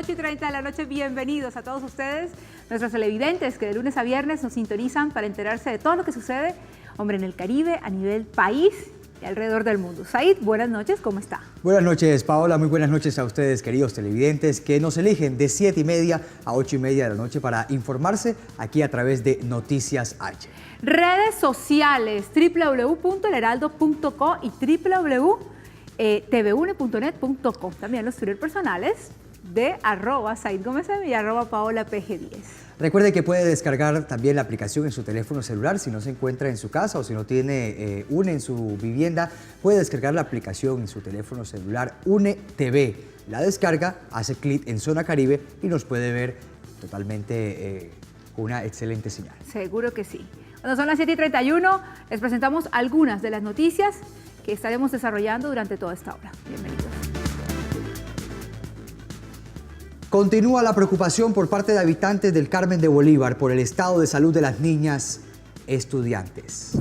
8:30 de la noche. Bienvenidos a todos ustedes, nuestros televidentes que de lunes a viernes nos sintonizan para enterarse de todo lo que sucede, hombre, en el Caribe, a nivel país y alrededor del mundo. Said, buenas noches, ¿cómo está? Buenas noches, Paola. Muy buenas noches a ustedes, queridos televidentes, que nos eligen de 7:30 a 8:30 de la noche para informarse aquí a través de Noticias H. Redes sociales, www.elheraldo.co y www.tvune.net.com. También los Twitter personales de @SaidGomezM y @PaolaPG10. Recuerde que puede descargar también la aplicación en su teléfono celular si no se encuentra en su casa o si no tiene UNE en su vivienda. Puede descargar la aplicación en su teléfono celular UNE TV. La descarga, hace clic en Zona Caribe y nos puede ver totalmente con una excelente señal. Seguro que sí. Cuando son las 7:31, les presentamos algunas de las noticias que estaremos desarrollando durante toda esta hora. Bienvenidos. Continúa la preocupación por parte de habitantes del Carmen de Bolívar por el estado de salud de las niñas estudiantes.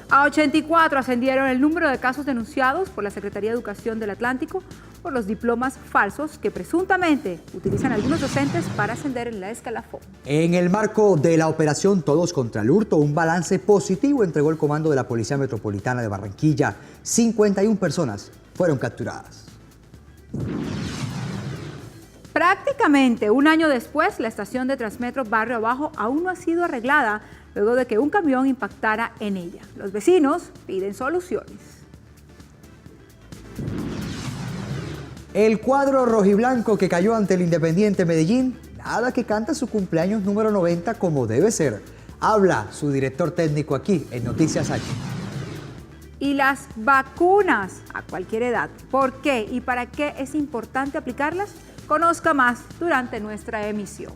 A 84 ascendieron el número de casos denunciados por la Secretaría de Educación del Atlántico por los diplomas falsos que presuntamente utilizan algunos docentes para ascender en la escalafón. En el marco de la operación Todos contra el Hurto, un balance positivo entregó el comando de la Policía Metropolitana de Barranquilla. 51 personas fueron capturadas. Prácticamente un año después, la estación de Transmetro Barrio Abajo aún no ha sido arreglada luego de que un camión impactara en ella. Los vecinos piden soluciones. El cuadro rojiblanco que cayó ante el Independiente Medellín, nada que canta su cumpleaños número 90 como debe ser. Habla su director técnico aquí en Noticias H. Y las vacunas a cualquier edad. ¿Por qué y para qué es importante aplicarlas? Conozca más durante nuestra emisión.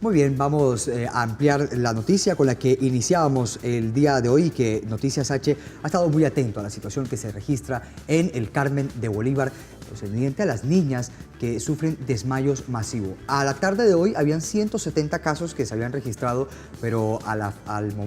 Muy bien, vamos a ampliar la noticia con la que iniciábamos el día de hoy, que Noticias H ha estado muy atento a la situación que se registra en el Carmen de Bolívar, concerniente a las niñas que sufren desmayos masivos. A la tarde de hoy habían 170 casos que se habían registrado, pero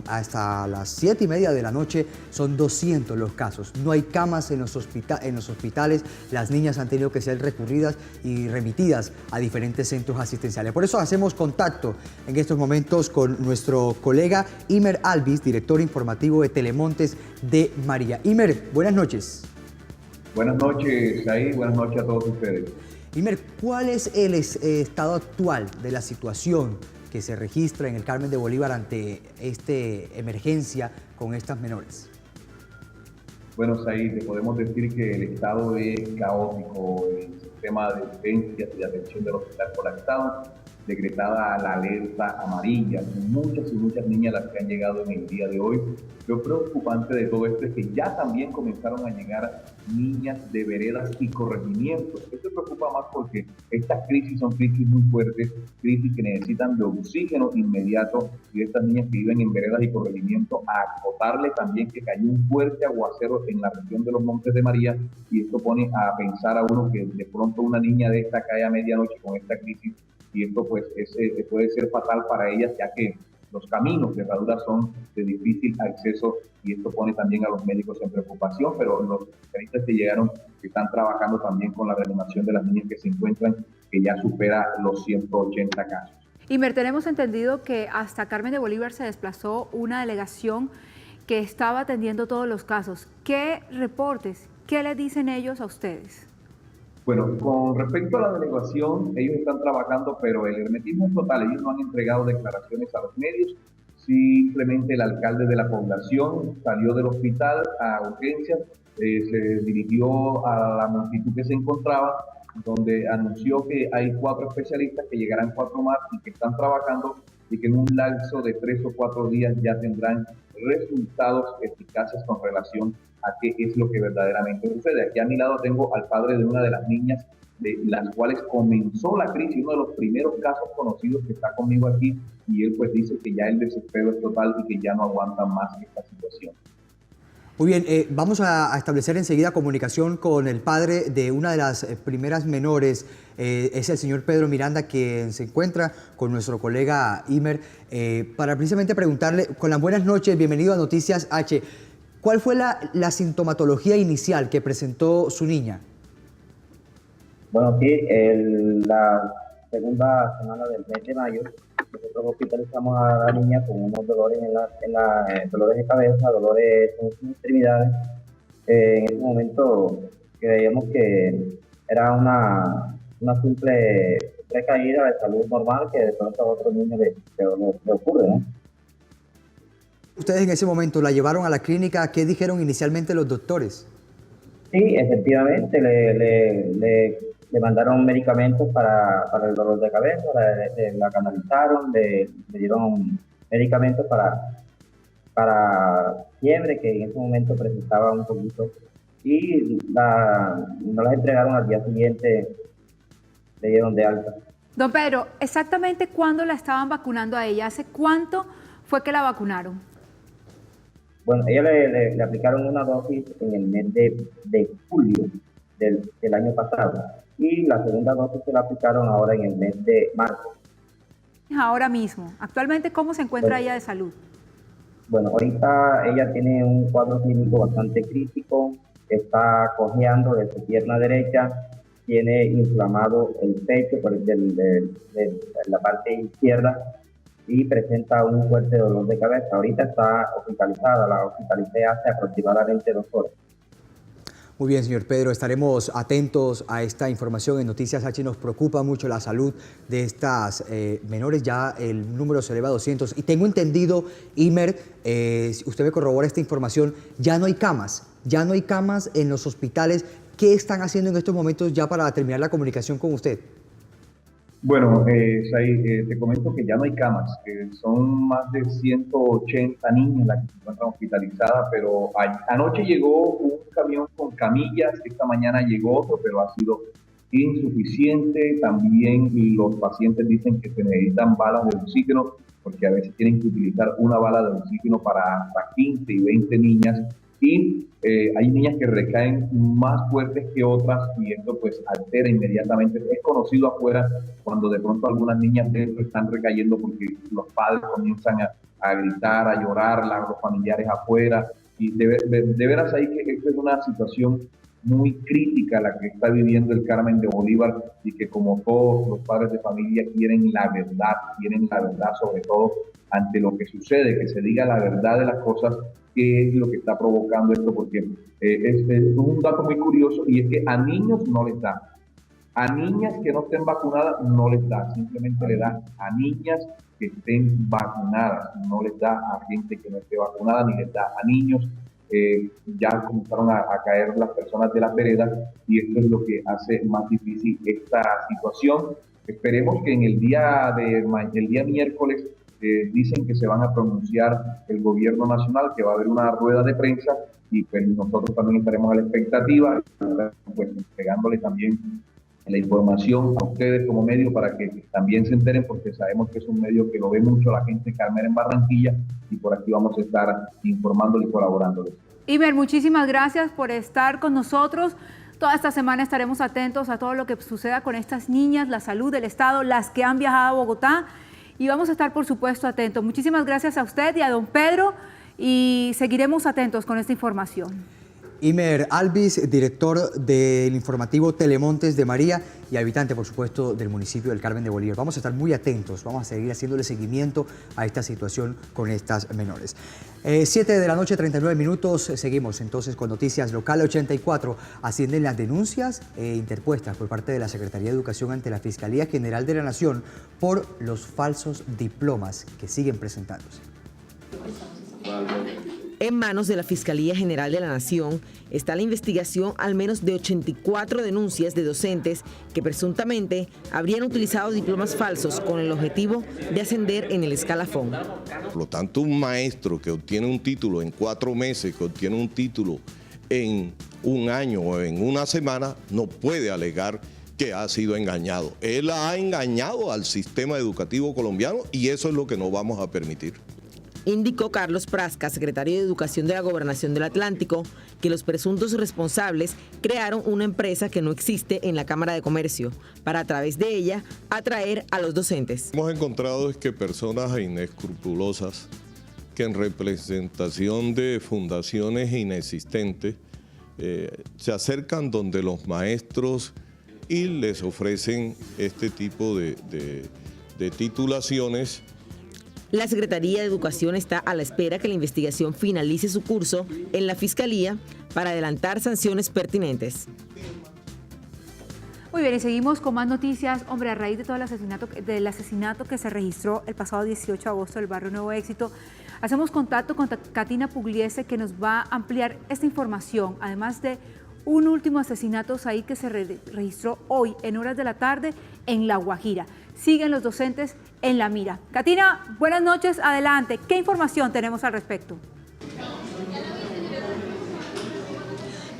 hasta las 7:30 de la noche son 200 los casos. No hay camas en los hospitales, las niñas han tenido que ser recurridas y remitidas a diferentes centros asistenciales. Por eso hacemos contacto en estos momentos con nuestro colega Imer Alvis, director informativo de Telemontes de María. Imer, buenas noches. Buenas noches, Said. Buenas noches a todos ustedes. Imer, ¿cuál es el estado actual de la situación que se registra en el Carmen de Bolívar ante esta emergencia con estas menores? Bueno, Said, te podemos decir que el estado es caótico, el sistema de urgencias y de atención del hospital colapsado, decretada la alerta amarilla. Son muchas y muchas niñas las que han llegado en el día de hoy. Lo preocupante de todo esto es que ya también comenzaron a llegar niñas de veredas y corregimientos. Esto preocupa más porque estas crisis son crisis muy fuertes, crisis que necesitan de oxígeno inmediato, y estas niñas que viven en veredas y corregimientos, a acotarle también que cayó un fuerte aguacero en la región de los Montes de María, y esto pone a pensar a uno que de pronto una niña de esta cae a medianoche con esta crisis, y esto pues puede ser fatal para ellas, ya que los caminos de herradura son de difícil acceso, y esto pone también a los médicos en preocupación, pero los especialistas que llegaron están trabajando también con la reanimación de las niñas que se encuentran, que ya supera los 180 casos. Imer, tenemos entendido que hasta Carmen de Bolívar se desplazó una delegación que estaba atendiendo todos los casos. ¿Qué reportes, qué le dicen ellos a ustedes? Bueno, con respecto a la delegación, ellos están trabajando, pero el hermetismo es total. Ellos no han entregado declaraciones a los medios. Simplemente el alcalde de la población salió del hospital a urgencias, se dirigió a la multitud que se encontraba, donde anunció que hay 4 especialistas, que llegarán 4 más y que están trabajando, y que en un lapso de 3 o 4 días ya tendrán resultados eficaces con relación a qué es lo que verdaderamente sucede. Aquí a mi lado tengo al padre de una de las niñas de las cuales comenzó la crisis, uno de los primeros casos conocidos, que está conmigo aquí, y él pues dice que ya el desespero es total y que ya no aguanta más esta situación. Muy bien, vamos a establecer enseguida comunicación con el padre de una de las primeras menores. Es el señor Pedro Miranda, quien se encuentra con nuestro colega Imer, para precisamente preguntarle, con las buenas noches, bienvenido a Noticias H. ¿Cuál fue la sintomatología inicial que presentó su niña? Bueno, sí, la segunda semana del mes de mayo, nosotros hospitalizamos a la niña con unos dolores dolores de cabeza, dolores en sus extremidades. En ese momento creíamos que era una simple recaída de salud normal que de pronto a otros niños le ocurre, ¿no? Ustedes en ese momento la llevaron a la clínica. ¿Qué dijeron inicialmente los doctores? Sí, efectivamente, le mandaron medicamentos para el dolor de cabeza, la canalizaron, le dieron medicamentos para fiebre, que en ese momento presentaba un poquito, y no las entregaron al día siguiente, le dieron de alta. Don Pedro, exactamente cuándo la estaban vacunando a ella, ¿hace cuánto fue que la vacunaron? Bueno, ella le aplicaron una dosis en el mes de julio del año pasado, y la segunda dosis se la aplicaron ahora en el mes de marzo. Ahora mismo, actualmente, ¿cómo se encuentra ella de salud? Bueno, ahorita ella tiene un cuadro clínico bastante crítico, está cojeando de su pierna derecha, tiene inflamado el pecho de la parte izquierda y presenta un fuerte dolor de cabeza. Ahorita está hospitalizada, la hospitalicé hace aproximadamente 2 horas. Muy bien, señor Pedro, estaremos atentos a esta información. En Noticias H nos preocupa mucho la salud de estas menores, ya el número se eleva a 200. Y tengo entendido, Imer, si usted me corrobora esta información, ya no hay camas en los hospitales. ¿Qué están haciendo en estos momentos ya para terminar la comunicación con usted? Bueno, Said, te comento que ya no hay camas, son más de 180 niñas las que se encuentran hospitalizadas, pero anoche llegó un camión con camillas, esta mañana llegó otro, pero ha sido insuficiente. También los pacientes dicen que se necesitan balas de oxígeno, porque a veces tienen que utilizar una bala de oxígeno para hasta 15 y 20 niñas. Y hay niñas que recaen más fuertes que otras y esto pues altera inmediatamente. Es conocido afuera cuando de pronto algunas niñas dentro están recayendo porque los padres comienzan a gritar, a llorar, los familiares afuera. Y de veras ahí que esta es una situación muy crítica la que está viviendo el Carmen de Bolívar y que como todos los padres de familia quieren la verdad sobre todo ante lo que sucede, que se diga la verdad de las cosas, qué es lo que está provocando esto, porque es un dato muy curioso y es que a niños no les da, a niñas que no estén vacunadas no les da, simplemente le da a niñas que estén vacunadas, no les da a gente que no esté vacunada, ni les da a niños. Ya comenzaron a caer las personas de las veredas y esto es lo que hace más difícil esta situación. Esperemos que en el día miércoles dicen que se van a pronunciar el gobierno nacional, que va a haber una rueda de prensa y pues nosotros también estaremos a la expectativa, pues entregándole también la información a ustedes como medio para que también se enteren, porque sabemos que es un medio que lo ve mucho la gente de Carmen en Barranquilla y por aquí vamos a estar informándole y colaborándoles. Imer, muchísimas gracias por estar con nosotros. Toda esta semana estaremos atentos a todo lo que suceda con estas niñas, la salud del Estado, las que han viajado a Bogotá. Y vamos a estar, por supuesto, atentos. Muchísimas gracias a usted y a don Pedro y seguiremos atentos con esta información. Imer Alvis, director del informativo Telemontes de María y habitante, por supuesto, del municipio del Carmen de Bolívar. Vamos a estar muy atentos, vamos a seguir haciéndole seguimiento a esta situación con estas menores. 7 de la noche, 39 minutos. Seguimos entonces con Noticias Local 84. Ascienden las denuncias interpuestas por parte de la Secretaría de Educación ante la Fiscalía General de la Nación por los falsos diplomas que siguen presentándose. En manos de la Fiscalía General de la Nación está la investigación al menos de 84 denuncias de docentes que presuntamente habrían utilizado diplomas falsos con el objetivo de ascender en el escalafón. Por lo tanto, un maestro que obtiene un título en 4 meses, que obtiene un título en 1 año o en 1 semana, no puede alegar que ha sido engañado. Él ha engañado al sistema educativo colombiano y eso es lo que no vamos a permitir. Indicó Carlos Prasca, secretario de Educación de la Gobernación del Atlántico, que los presuntos responsables crearon una empresa que no existe en la Cámara de Comercio para a través de ella atraer a los docentes. Hemos encontrado es que personas inescrupulosas que en representación de fundaciones inexistentes se acercan donde los maestros y les ofrecen este tipo de titulaciones. La Secretaría de Educación está a la espera que la investigación finalice su curso en la Fiscalía para adelantar sanciones pertinentes. Muy bien, y seguimos con más noticias. Hombre, a raíz de todo el asesinato que se registró el pasado 18 de agosto del barrio Nuevo Éxito, hacemos contacto con Catina Pugliese, que nos va a ampliar esta información, además de un último asesinato ahí que se registró hoy en horas de la tarde en La Guajira. Siguen los docentes en la mira. Catina, buenas noches, adelante. ¿Qué información tenemos al respecto?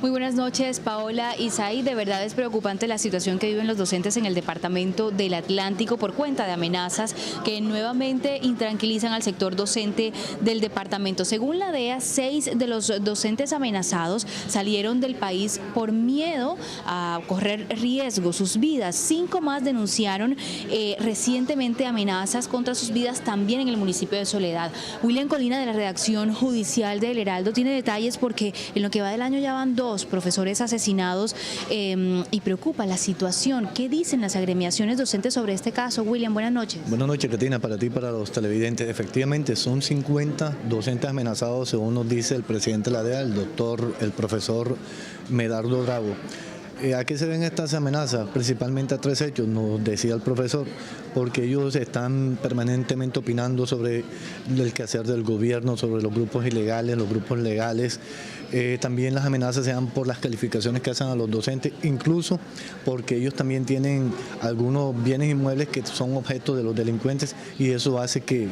Muy buenas noches, Paola y Said. De verdad es preocupante la situación que viven los docentes en el departamento del Atlántico por cuenta de amenazas que nuevamente intranquilizan al sector docente del departamento. Según la DEA, 6 de los docentes amenazados salieron del país por miedo a correr riesgo sus vidas. 5 más denunciaron recientemente amenazas contra sus vidas también en el municipio de Soledad. William Colina, de la redacción judicial de El Heraldo, tiene detalles porque en lo que va del año ya van 2 profesores asesinados y preocupa la situación. ¿Qué dicen las agremiaciones docentes sobre este caso? William, buenas noches. Buenas noches, Catina, para ti y para los televidentes. Efectivamente, son 50 docentes amenazados, según nos dice el presidente de la DEA, el profesor Medardo Bravo. ¿A qué se ven estas amenazas? Principalmente a 3 hechos, nos decía el profesor, porque ellos están permanentemente opinando sobre el quehacer del gobierno, sobre los grupos ilegales, los grupos legales. También las amenazas se dan por las calificaciones que hacen a los docentes, incluso porque ellos también tienen algunos bienes inmuebles que son objeto de los delincuentes y eso hace que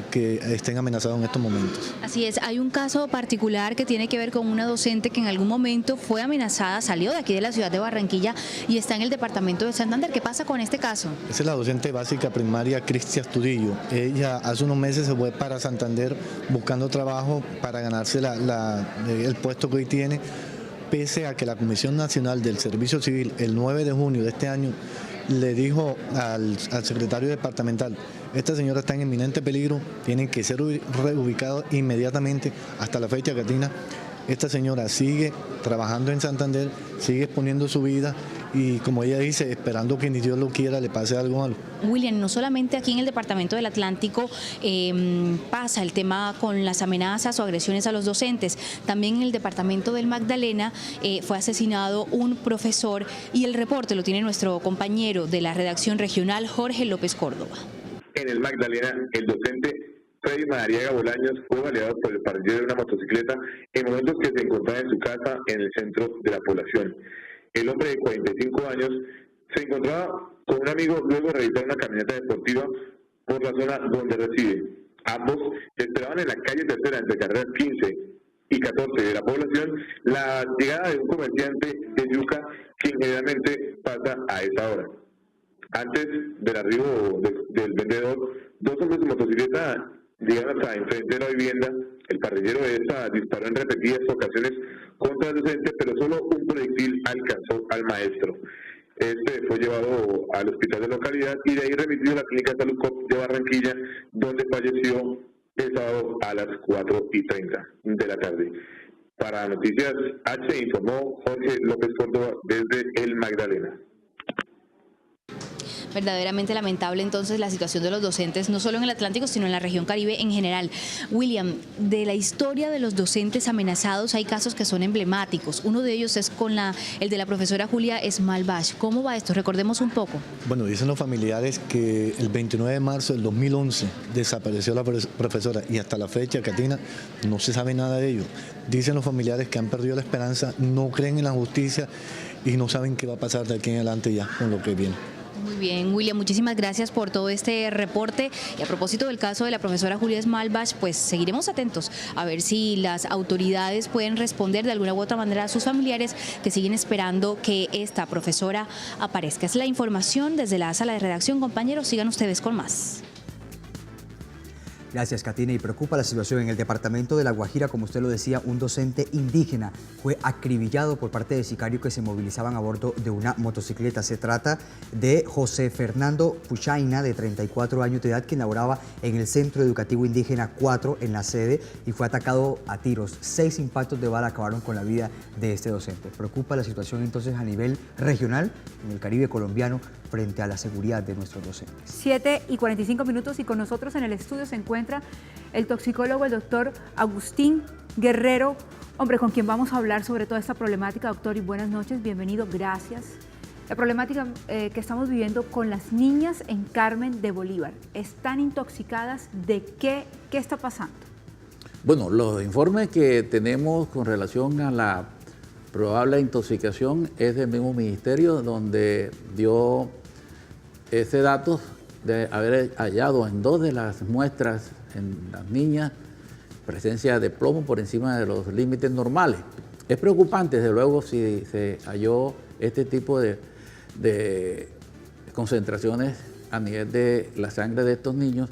estén amenazados en estos momentos. Así es, hay un caso particular que tiene que ver con una docente que en algún momento fue amenazada, salió de aquí de la ciudad de Barranquilla y está en el departamento de Santander. ¿Qué pasa con este caso? Esa es la docente básica primaria Cristian Astudillo. Ella hace unos meses se fue para Santander buscando trabajo para ganarse el puesto que hoy tiene, pese a que la Comisión Nacional del Servicio Civil el 9 de junio de este año le dijo al secretario departamental: esta señora está en inminente peligro, tienen que ser reubicados inmediatamente. Hasta la fecha, Catina, esta señora sigue trabajando en Santander, sigue exponiendo su vida y, como ella dice, esperando que ni Dios lo quiera le pase algo malo. William, no solamente aquí en el departamento del Atlántico pasa el tema con las amenazas o agresiones a los docentes, también en el departamento del Magdalena fue asesinado un profesor y el reporte lo tiene nuestro compañero de la redacción regional, Jorge López Córdoba. En el Magdalena, el docente Freddy Madariaga Bolaños fue baleado por el parrillero de una motocicleta en momentos que se encontraba en su casa en el centro de la población. El hombre de 45 años se encontraba con un amigo luego de realizar una caminata deportiva por la zona donde reside. Ambos esperaban en la calle Tercera, entre carreras 15 y 14 de la población, la llegada de un comerciante de yuca, quien generalmente pasa a esa hora. Antes del arribo del vendedor, 2 hombres de motocicleta llegaron hasta enfrente de la vivienda. El parrillero de esta disparó en repetidas ocasiones contra el docente, pero solo un proyectil alcanzó al maestro. Este fue llevado al hospital de localidad y de ahí remitido a la Clínica de Salud de Barranquilla, donde falleció el sábado a las 4:30 de la tarde. Para Noticias H informó Jorge López Córdoba desde el Magdalena. Verdaderamente lamentable entonces la situación de los docentes, no solo en el Atlántico, sino en la región Caribe en general. William, de la historia de los docentes amenazados hay casos que son emblemáticos. Uno de ellos es con el de la profesora Julia Esmalbach. ¿Cómo va esto? Recordemos un poco. Bueno, dicen los familiares que el 29 de marzo del 2011 desapareció la profesora y hasta la fecha, Catina, no se sabe nada de ello. Dicen los familiares que han perdido la esperanza, no creen en la justicia y no saben qué va a pasar de aquí en adelante ya con lo que viene. Muy bien, William, muchísimas gracias por todo este reporte. Y a propósito del caso de la profesora Julia Esmalbach, pues seguiremos atentos a ver si las autoridades pueden responder de alguna u otra manera a sus familiares que siguen esperando que esta profesora aparezca. Es la información desde la sala de redacción. Compañeros, sigan ustedes con más. Gracias, Katina. Y preocupa la situación en el departamento de La Guajira. Como usted lo decía, un docente indígena fue acribillado por parte de sicarios que se movilizaban a bordo de una motocicleta. Se trata de José Fernando Puchaina, de 34 años de edad, que laboraba en el Centro Educativo Indígena 4 en la sede y fue atacado a tiros. 6 impactos de bala acabaron con la vida de este docente. Preocupa la situación entonces a nivel regional en el Caribe colombiano frente a la seguridad de nuestros docentes. 7:45 y con nosotros en el estudio se encuentra el toxicólogo, el doctor Agustín Guerrero, hombre con quien vamos a hablar sobre toda esta problemática. Doctor, y buenas noches, bienvenido, gracias. La problemática que estamos viviendo con las niñas en Carmen de Bolívar, ¿están intoxicadas? ¿De qué? ¿Qué está pasando? Bueno, los informes que tenemos con relación a la probable intoxicación es del mismo ministerio, donde dio ese dato de haber hallado en 2 de las muestras en las niñas presencia de plomo por encima de los límites normales. Es preocupante, desde luego, si se halló este tipo de concentraciones a nivel de la sangre de estos niños,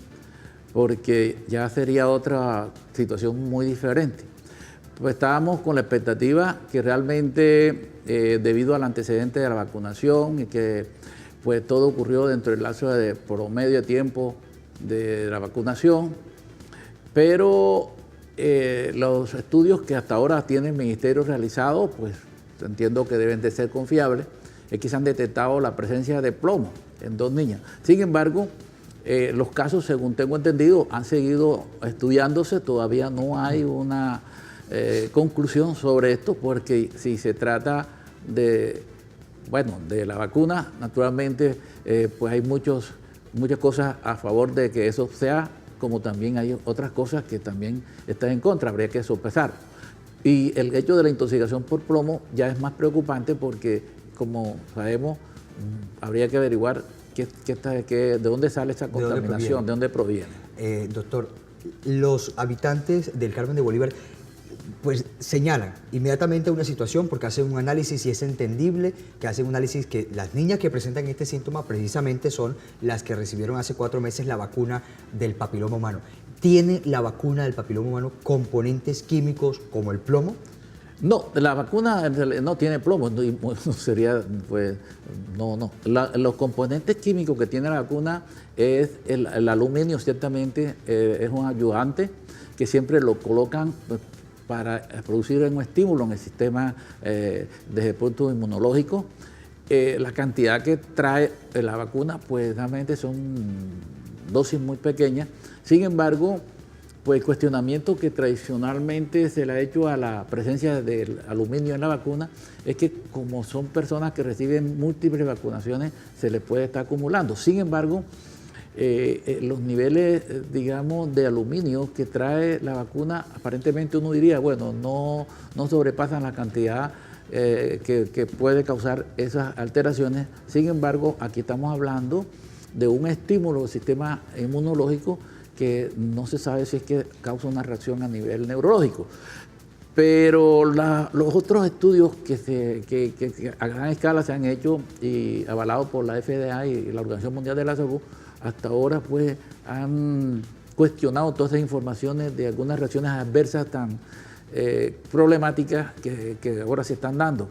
porque ya sería otra situación muy diferente. Pues estábamos con la expectativa que realmente, debido al antecedente de la vacunación y que pues todo ocurrió dentro del lapso de promedio de tiempo de la vacunación, pero los estudios que hasta ahora tiene el Ministerio realizado, pues entiendo que deben de ser confiables, es que se han detectado la presencia de plomo en 2 niñas. Sin embargo, los casos, según tengo entendido, han seguido estudiándose, todavía no hay una conclusión sobre esto, porque si se trata de la vacuna, naturalmente, pues hay muchas cosas a favor de que eso sea, como también hay otras cosas que también están en contra, habría que sopesar. Y el hecho de la intoxicación por plomo ya es más preocupante porque, como sabemos, habría que averiguar de dónde sale esa contaminación, de dónde proviene. Doctor, los habitantes del Carmen de Bolívar pues señalan inmediatamente una situación porque hacen un análisis y es entendible que hacen un análisis que las niñas que presentan este síntoma precisamente son las que recibieron hace 4 meses la vacuna del papiloma humano. ¿Tiene la vacuna del papiloma humano componentes químicos como el plomo? No, la vacuna no tiene plomo, sería, pues, no. Los componentes químicos que tiene la vacuna es el aluminio, ciertamente es un ayudante que siempre lo colocan para producir un estímulo en el sistema desde el punto inmunológico. La cantidad que trae la vacuna, pues realmente son dosis muy pequeñas. Sin embargo, pues el cuestionamiento que tradicionalmente se le ha hecho a la presencia del aluminio en la vacuna es que como son personas que reciben múltiples vacunaciones, se les puede estar acumulando. Sin embargo, los niveles, digamos, de aluminio que trae la vacuna, aparentemente uno diría, bueno, no sobrepasan la cantidad que puede causar esas alteraciones. Sin embargo, aquí estamos hablando de un estímulo del sistema inmunológico que no se sabe si es que causa una reacción a nivel neurológico. Pero los otros estudios que a gran escala se han hecho y avalados por la FDA y la Organización Mundial de la Salud, hasta ahora pues han cuestionado todas esas informaciones de algunas reacciones adversas tan problemáticas que ahora se están dando.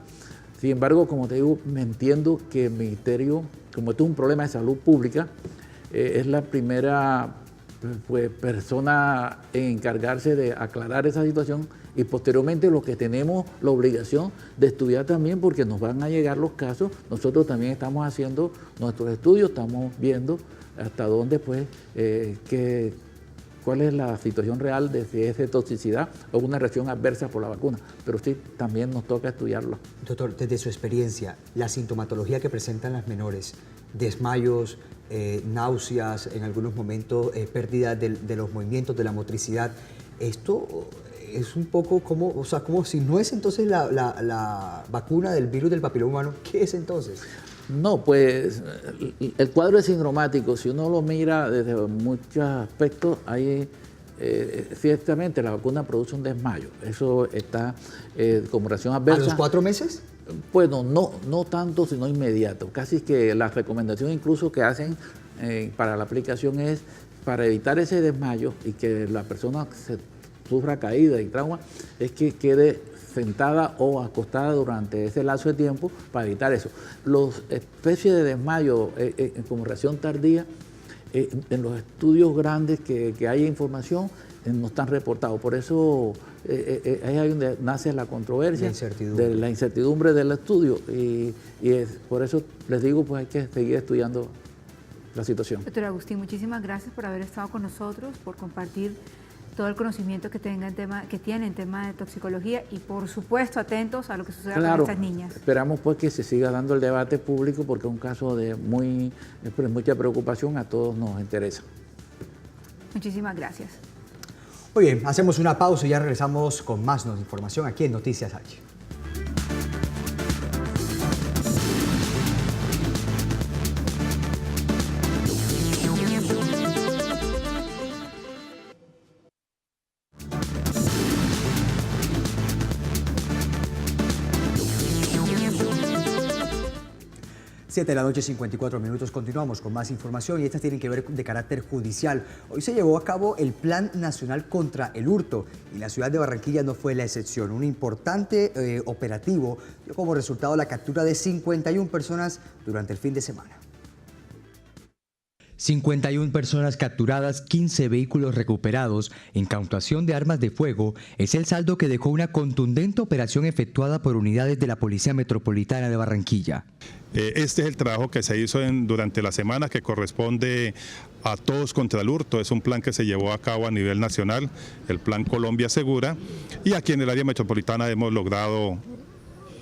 Sin embargo, como te digo, me entiendo que el Ministerio, como esto es un problema de salud pública, es la primera persona en encargarse de aclarar esa situación y posteriormente lo que tenemos la obligación de estudiar también, porque nos van a llegar los casos. Nosotros también estamos haciendo nuestros estudios, estamos viendo hasta dónde, pues, cuál es la situación real de si es de toxicidad o una reacción adversa por la vacuna. Pero sí, también nos toca estudiarlo. Doctor, desde su experiencia, la sintomatología que presentan las menores, desmayos, náuseas, en algunos momentos pérdida de los movimientos, de la motricidad, esto es un poco como, o sea, como si no es entonces la vacuna del virus del papiloma humano, ¿qué es entonces? No, pues el cuadro es sindromático. Si uno lo mira desde muchos aspectos, hay ciertamente la vacuna produce un desmayo. Eso está como reacción adversa. ¿A los 4 meses? Bueno, no tanto, sino inmediato. Casi que la recomendación incluso que hacen para la aplicación es para evitar ese desmayo y que la persona se sufra caída y trauma, es que quede sentada o acostada durante ese lapso de tiempo para evitar eso. Las especies de desmayo como reacción tardía, en los estudios grandes que hay información, no están reportados. Por eso es ahí donde nace la controversia de la incertidumbre del estudio. Y por eso les digo, pues hay que seguir estudiando la situación. Doctor Agustín, muchísimas gracias por haber estado con nosotros, por compartir todo el conocimiento que tiene en tema de toxicología y por supuesto atentos a lo que suceda con estas niñas. Esperamos pues que se siga dando el debate público porque es un caso de mucha preocupación, a todos nos interesa. Muchísimas gracias. Muy bien, hacemos una pausa y ya regresamos con más información aquí en Noticias H. 7 de la noche, 54 minutos. Continuamos con más información y estas tienen que ver de carácter judicial. Hoy se llevó a cabo el Plan Nacional contra el Hurto y la ciudad de Barranquilla no fue la excepción. Un importante operativo dio como resultado la captura de 51 personas durante el fin de semana. 51 personas capturadas, 15 vehículos recuperados, incautación de armas de fuego, es el saldo que dejó una contundente operación efectuada por unidades de la Policía Metropolitana de Barranquilla. Este es el trabajo que se hizo durante la semana, que corresponde a Todos contra el Hurto. Es un plan que se llevó a cabo a nivel nacional, el Plan Colombia Segura, y aquí en el área metropolitana hemos logrado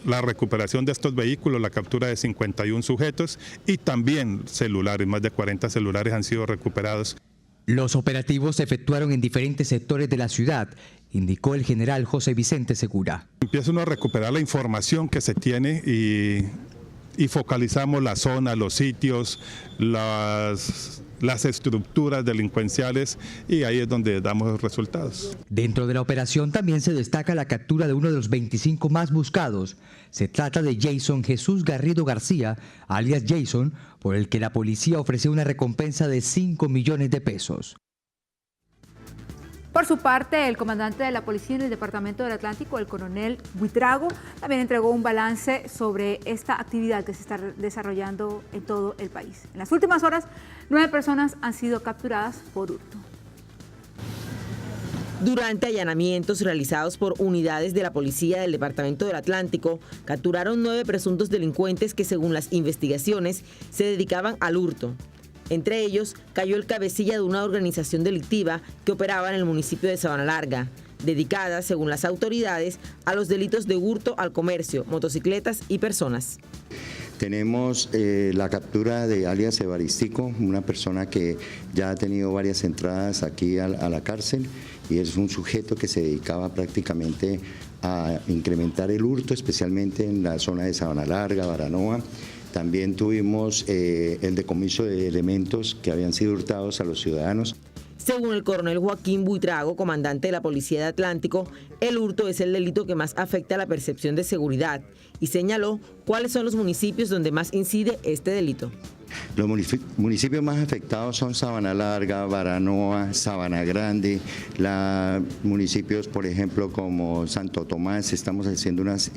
la recuperación de estos vehículos, la captura de 51 sujetos y también celulares, más de 40 celulares han sido recuperados. Los operativos se efectuaron en diferentes sectores de la ciudad, indicó el general José Vicente Segura. Empieza uno a recuperar la información que se tiene y focalizamos la zona, los sitios, las estructuras delincuenciales y ahí es donde damos los resultados. Dentro de la operación también se destaca la captura de uno de los 25 más buscados. Se trata de Jason Jesús Garrido García, alias Jason, por el que la policía ofreció una recompensa de 5 millones de pesos. Por su parte, el comandante de la policía en el Departamento del Atlántico, el coronel Buitrago, también entregó un balance sobre esta actividad que se está desarrollando en todo el país. En las últimas horas, 9 personas han sido capturadas por hurto. Durante allanamientos realizados por unidades de la policía del Departamento del Atlántico, capturaron 9 presuntos delincuentes que, según las investigaciones, se dedicaban al hurto. Entre ellos, cayó el cabecilla de una organización delictiva que operaba en el municipio de Sabana Larga, dedicada, según las autoridades, a los delitos de hurto al comercio, motocicletas y personas. Tenemos la captura de alias Evaristico, una persona que ya ha tenido varias entradas aquí a la cárcel y es un sujeto que se dedicaba prácticamente a incrementar el hurto, especialmente en la zona de Sabana Larga, Baranoa. También tuvimos el decomiso de elementos que habían sido hurtados a los ciudadanos. Según el coronel Joaquín Buitrago, comandante de la Policía de Atlántico, el hurto es el delito que más afecta a la percepción de seguridad y señaló cuáles son los municipios donde más incide este delito. Los municipios más afectados son Sabana Larga, Baranoa, Sabana Grande, municipios, por ejemplo, como Santo Tomás. Estamos haciendo unos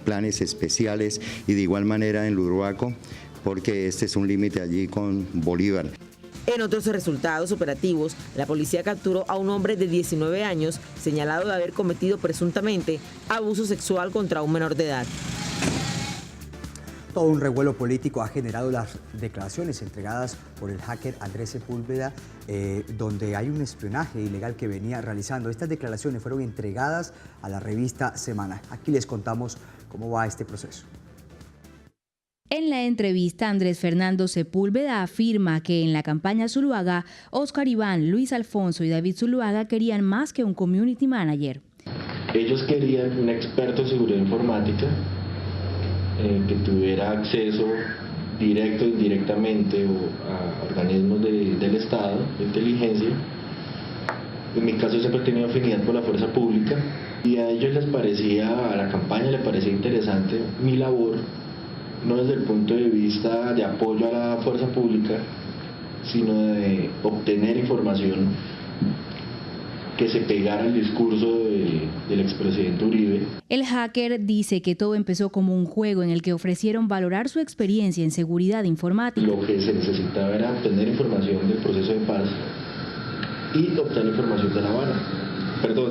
planes especiales y de igual manera en Luruaco, porque este es un límite allí con Bolívar. En otros resultados operativos, la policía capturó a un hombre de 19 años señalado de haber cometido presuntamente abuso sexual contra un menor de edad. Todo un revuelo político ha generado las declaraciones entregadas por el hacker Andrés Sepúlveda, donde hay un espionaje ilegal que venía realizando. Estas declaraciones fueron entregadas a la revista Semana. Aquí les contamos cómo va este proceso. En la entrevista, Andrés Fernando Sepúlveda afirma que en la campaña Zuluaga, Óscar Iván, Luis Alfonso y David Zuluaga querían más que un community manager. Ellos querían un experto en seguridad informática que tuviera acceso directo e indirectamente a organismos del Estado, de inteligencia. En mi caso siempre he tenido afinidad por la fuerza pública y a ellos a la campaña les parecía interesante mi labor, no desde el punto de vista de apoyo a la fuerza pública, sino de obtener información que se pegara al discurso del expresidente Uribe. El hacker dice que todo empezó como un juego en el que ofrecieron valorar su experiencia en seguridad informática. Lo que se necesitaba era obtener información del proceso de paz y obtener información de La Habana,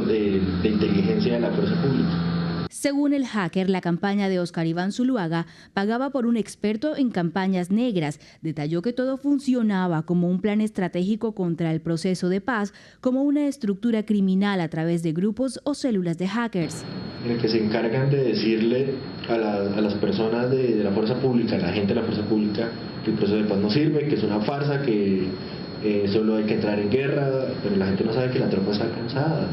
de inteligencia de la fuerza pública. Según el hacker, la campaña de Oscar Iván Zuluaga pagaba por un experto en campañas negras. Detalló que todo funcionaba como un plan estratégico contra el proceso de paz, como una estructura criminal a través de grupos o células de hackers. En el que se encargan de decirle a las personas de la fuerza pública, a la gente de la fuerza pública, que el proceso de paz no sirve, que es una farsa, que solo hay que entrar en guerra, pero la gente no sabe que la tropa está cansada.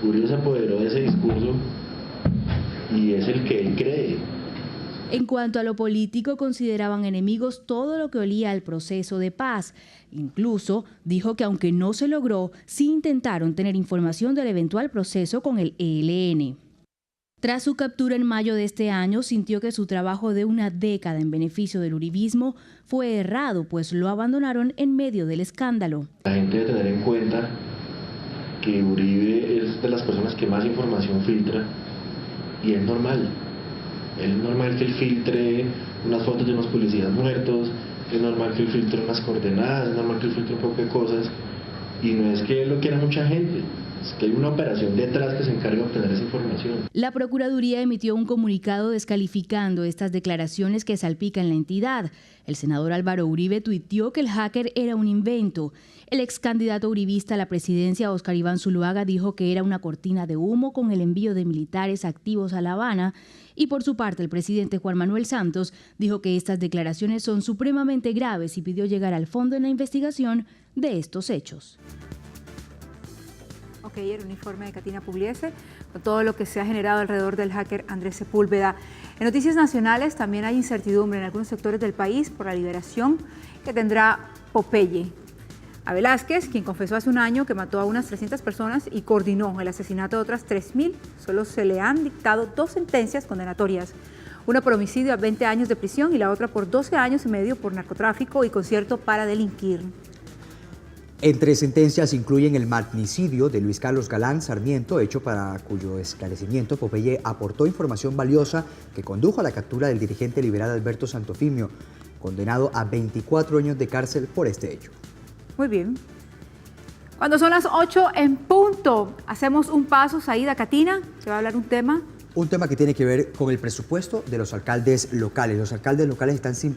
Uribe se apoderó de ese discurso y es el que él cree. En cuanto a lo político, consideraban enemigos todo lo que olía al proceso de paz. Incluso dijo que aunque no se logró, sí intentaron tener información del eventual proceso con el ELN. Tras su captura en mayo de este año, sintió que su trabajo de una década en beneficio del uribismo fue errado, pues lo abandonaron en medio del escándalo. La gente debe tener en cuenta que Uribe es de las personas que más información filtra y es normal. Es normal que él filtre unas fotos de unos policías muertos, es normal que él filtre unas coordenadas, es normal que él filtre un poco de cosas y no es que él lo quiera mucha gente. Es que hay una operación detrás que se encarga de obtener esa información. La Procuraduría emitió un comunicado descalificando estas declaraciones que salpican la entidad. El senador Álvaro Uribe tuiteó que el hacker era un invento. El ex candidato uribista a la presidencia, Oscar Iván Zuluaga, dijo que era una cortina de humo con el envío de militares activos a La Habana. Y por su parte, el presidente Juan Manuel Santos dijo que estas declaraciones son supremamente graves y pidió llegar al fondo en la investigación de estos hechos. Ok, el uniforme de Catina Pugliese, con todo lo que se ha generado alrededor del hacker Andrés Sepúlveda. En noticias nacionales también hay incertidumbre en algunos sectores del país por la liberación que tendrá Popeye. A Velázquez, quien confesó hace un año que mató a unas 300 personas y coordinó el asesinato de otras 3.000, solo se le han dictado 2 sentencias condenatorias. Una por homicidio a 20 años de prisión y la otra por 12 años y medio por narcotráfico y concierto para delinquir. Entre sentencias incluyen el magnicidio de Luis Carlos Galán Sarmiento, hecho para cuyo esclarecimiento Popeye aportó información valiosa que condujo a la captura del dirigente liberal Alberto Santofimio, condenado a 24 años de cárcel por este hecho. Muy bien. Cuando son las 8 en punto, hacemos un paso, Saída Catina, que va a hablar un tema que tiene que ver con el presupuesto de los alcaldes locales. Los alcaldes locales están sin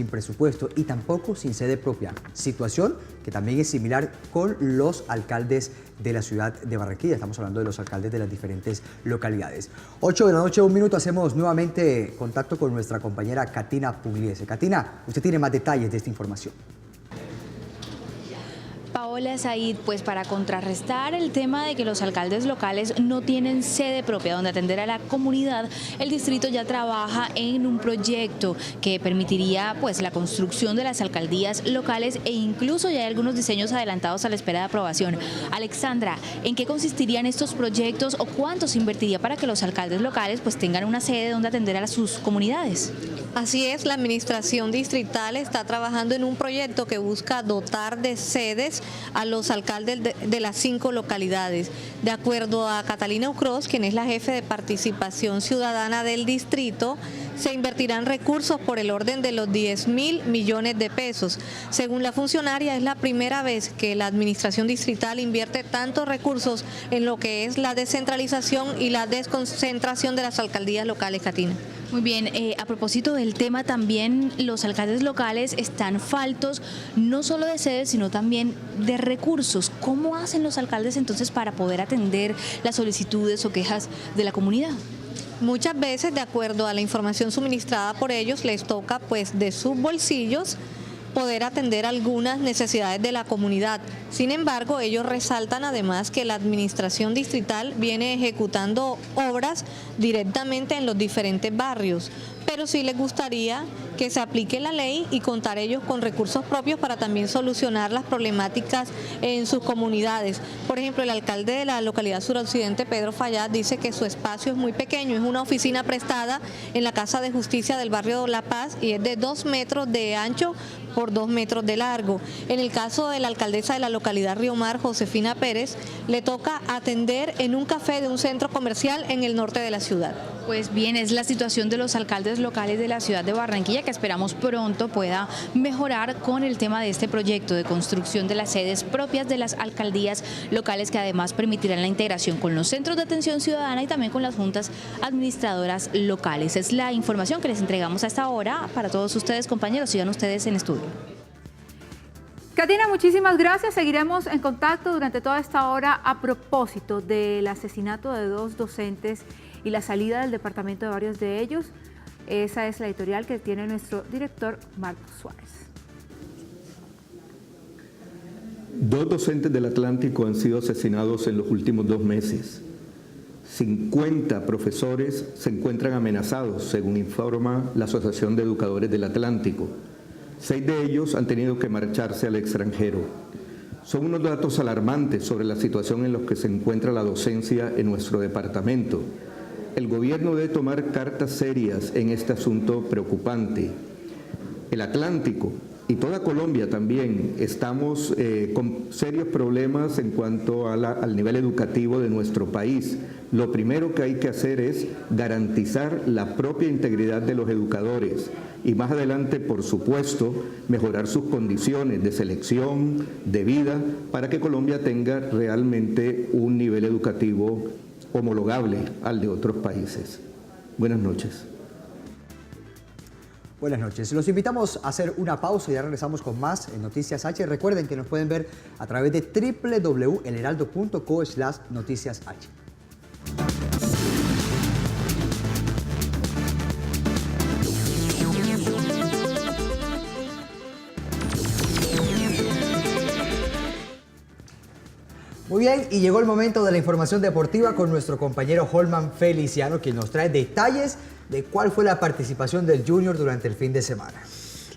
presupuesto y tampoco sin sede propia. Situación que también es similar con los alcaldes de la ciudad de Barranquilla. Estamos hablando de los alcaldes de las diferentes localidades. 8 de la noche, 1 minuto, hacemos nuevamente contacto con nuestra compañera Catina Pugliese. Catina, usted tiene más detalles de esta información. Paola, Said, pues para contrarrestar el tema de que los alcaldes locales no tienen sede propia donde atender a la comunidad, el distrito ya trabaja en un proyecto que permitiría pues la construcción de las alcaldías locales e incluso ya hay algunos diseños adelantados a la espera de aprobación. Alexandra, ¿en qué consistirían estos proyectos o cuánto se invertiría para que los alcaldes locales pues tengan una sede donde atender a sus comunidades? Así es, la administración distrital está trabajando en un proyecto que busca dotar de sedes a los alcaldes de las 5 localidades. De acuerdo a Catalina Ucros, quien es la jefe de participación ciudadana del distrito, se invertirán recursos por el orden de los 10.000 millones de pesos. Según la funcionaria, es la primera vez que la administración distrital invierte tantos recursos en lo que es la descentralización y la desconcentración de las alcaldías locales, Catina. Muy bien, a propósito del tema también, los alcaldes locales están faltos no solo de sedes, sino también de recursos. ¿Cómo hacen los alcaldes entonces para poder atender las solicitudes o quejas de la comunidad? Muchas veces, de acuerdo a la información suministrada por ellos, les toca pues de sus bolsillos poder atender algunas necesidades de la comunidad. Sin embargo, ellos resaltan además que la administración distrital viene ejecutando obras directamente en los diferentes barrios, pero sí les gustaría que se aplique la ley y contar ellos con recursos propios para también solucionar las problemáticas en sus comunidades. Por ejemplo, el alcalde de la localidad suroccidente, Pedro Fallat, dice que su espacio es muy pequeño, es una oficina prestada en la Casa de Justicia del barrio La Paz y es de 2 metros de ancho por 2 metros de largo. En el caso de la alcaldesa de la localidad Río Mar, Josefina Pérez, le toca atender en un café de un centro comercial en el norte de la ciudad. Pues bien, es la situación de los alcaldes locales de la ciudad de Barranquilla, que esperamos pronto pueda mejorar con el tema de este proyecto de construcción de las sedes propias de las alcaldías locales, que además permitirán la integración con los centros de atención ciudadana y también con las juntas administradoras locales. Es la información que les entregamos a esta hora para todos ustedes, compañeros. Sigan ustedes en estudio. Katina, muchísimas gracias. Seguiremos en contacto durante toda esta hora a propósito del asesinato de 2 docentes y la salida del departamento de varios de ellos. Esa es la editorial que tiene nuestro director Marcos Suárez. 2 docentes del Atlántico han sido asesinados en los últimos 2 meses. 50 profesores se encuentran amenazados, según informa la Asociación de Educadores del Atlántico. 6 de ellos han tenido que marcharse al extranjero. Son unos datos alarmantes sobre la situación en la que se encuentra la docencia en nuestro departamento. El gobierno debe tomar cartas serias en este asunto preocupante. El Atlántico y toda Colombia también estamos con serios problemas en cuanto al nivel educativo de nuestro país. Lo primero que hay que hacer es garantizar la propia integridad de los educadores y más adelante, por supuesto, mejorar sus condiciones de selección, de vida, para que Colombia tenga realmente un nivel educativo homologable al de otros países. Buenas noches. Buenas noches. Los invitamos a hacer una pausa y ya regresamos con más en Noticias H. Recuerden que nos pueden ver a través de www.elheraldo.co/noticiasH. Muy bien, y llegó el momento de la información deportiva con nuestro compañero Holman Feliciano, quien nos trae detalles de cuál fue la participación del Junior durante el fin de semana.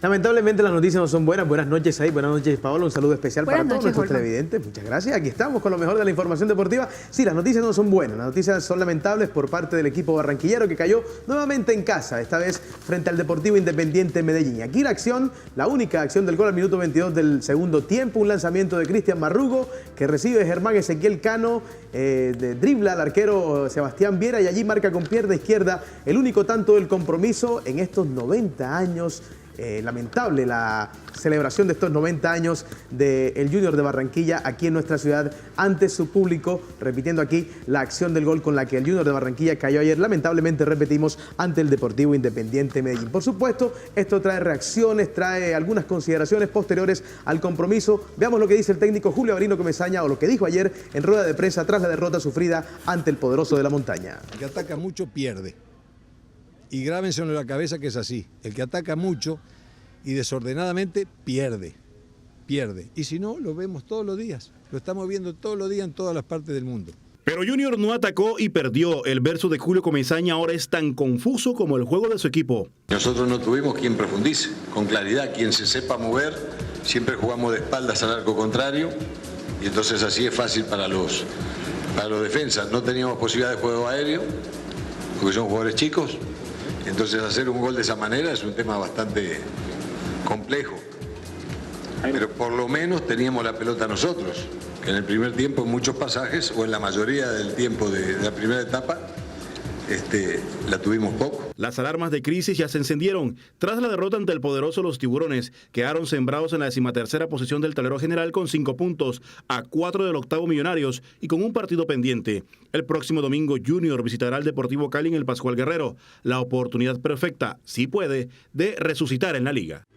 Lamentablemente las noticias no son buenas. Buenas noches ahí, buenas noches Paola, un saludo especial para todos nuestros Holman. televidentes. Muchas gracias, aquí estamos con lo mejor de la información deportiva. Sí, las noticias no son buenas, las noticias son lamentables por parte del equipo barranquillero que cayó nuevamente en casa, esta vez frente al Deportivo Independiente Medellín. Aquí la acción, la única acción del gol al minuto 22 del segundo tiempo, un lanzamiento de Cristian Marrugo que recibe Germán Ezequiel Cano, dribla al arquero Sebastián Viera y allí marca con pierna izquierda el único tanto del compromiso en estos 90 años. Lamentable la celebración de estos 90 años del Junior de Barranquilla aquí en nuestra ciudad ante su público, repitiendo aquí la acción del gol con la que el Junior de Barranquilla cayó ayer, lamentablemente repetimos, ante el Deportivo Independiente Medellín. Por supuesto, esto trae reacciones, trae algunas consideraciones posteriores al compromiso. Veamos lo que dice el técnico Julio Averino Comesaña o lo que dijo ayer en rueda de prensa tras la derrota sufrida ante el poderoso de la montaña. El que ataca mucho pierde. Y grábenselo en la cabeza que es así. El que ataca mucho y desordenadamente pierde. Y si no, lo vemos todos los días. Lo estamos viendo todos los días en todas las partes del mundo. Pero Junior no atacó y perdió. El verso de Julio Comesaña ahora es tan confuso como el juego de su equipo. Nosotros no tuvimos quien profundice, con claridad, quien se sepa mover. Siempre jugamos de espaldas al arco contrario y entonces así es fácil para los defensas. No teníamos posibilidad de juego aéreo porque son jugadores chicos. Entonces hacer un gol de esa manera es un tema bastante complejo. Pero por lo menos teníamos la pelota nosotros, que en el primer tiempo en muchos pasajes, o en la mayoría del tiempo de la primera etapa, la tuvimos poco. Las alarmas de crisis ya se encendieron. Tras la derrota ante el poderoso Los Tiburones, quedaron sembrados en la 13ª posición del tablero general con 5 puntos, a 4 del octavo Millonarios y con un partido pendiente. El próximo domingo Junior visitará al Deportivo Cali en el Pascual Guerrero. La oportunidad perfecta, si puede, de resucitar en la liga.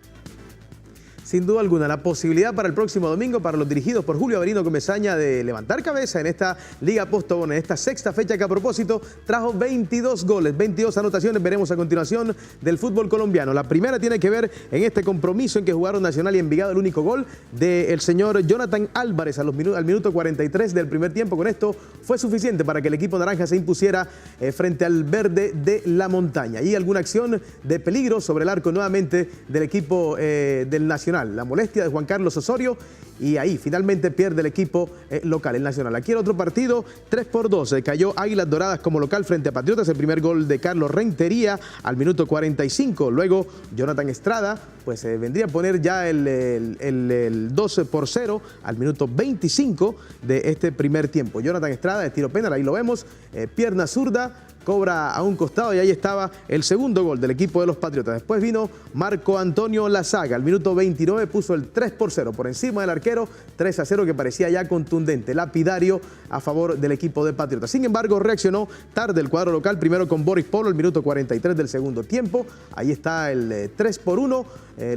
Sin duda alguna, la posibilidad para el próximo domingo para los dirigidos por Julio Averino Comesaña de levantar cabeza en esta Liga Postobón, en esta sexta fecha que a propósito trajo 22 goles, 22 anotaciones. Veremos a continuación del fútbol colombiano. La primera tiene que ver en este compromiso en que jugaron Nacional y Envigado, el único gol del señor Jonathan Álvarez al minuto 43 del primer tiempo. Con esto fue suficiente para que el equipo naranja se impusiera frente al verde de la montaña. Y alguna acción de peligro sobre el arco nuevamente del equipo del Nacional Nacional. La molestia de Juan Carlos Osorio y ahí finalmente pierde el equipo local, el Nacional. Aquí el otro partido, 3-2, cayó Águilas Doradas como local frente a Patriotas. El primer gol de Carlos Rentería al minuto 45. Luego Jonathan Estrada pues vendría a poner ya el 2-0 al minuto 25 de este primer tiempo. Jonathan Estrada de tiro penal, ahí lo vemos, pierna zurda, cobra a un costado y ahí estaba el segundo gol del equipo de los Patriotas. Después vino Marco Antonio Lazaga, al minuto 29 puso el 3-0 por encima del arquero, 3-0 que parecía ya contundente, lapidario a favor del equipo de Patriotas. Sin embargo, reaccionó tarde el cuadro local, primero con Boris Polo, el minuto 43 del segundo tiempo, ahí está el 3-1,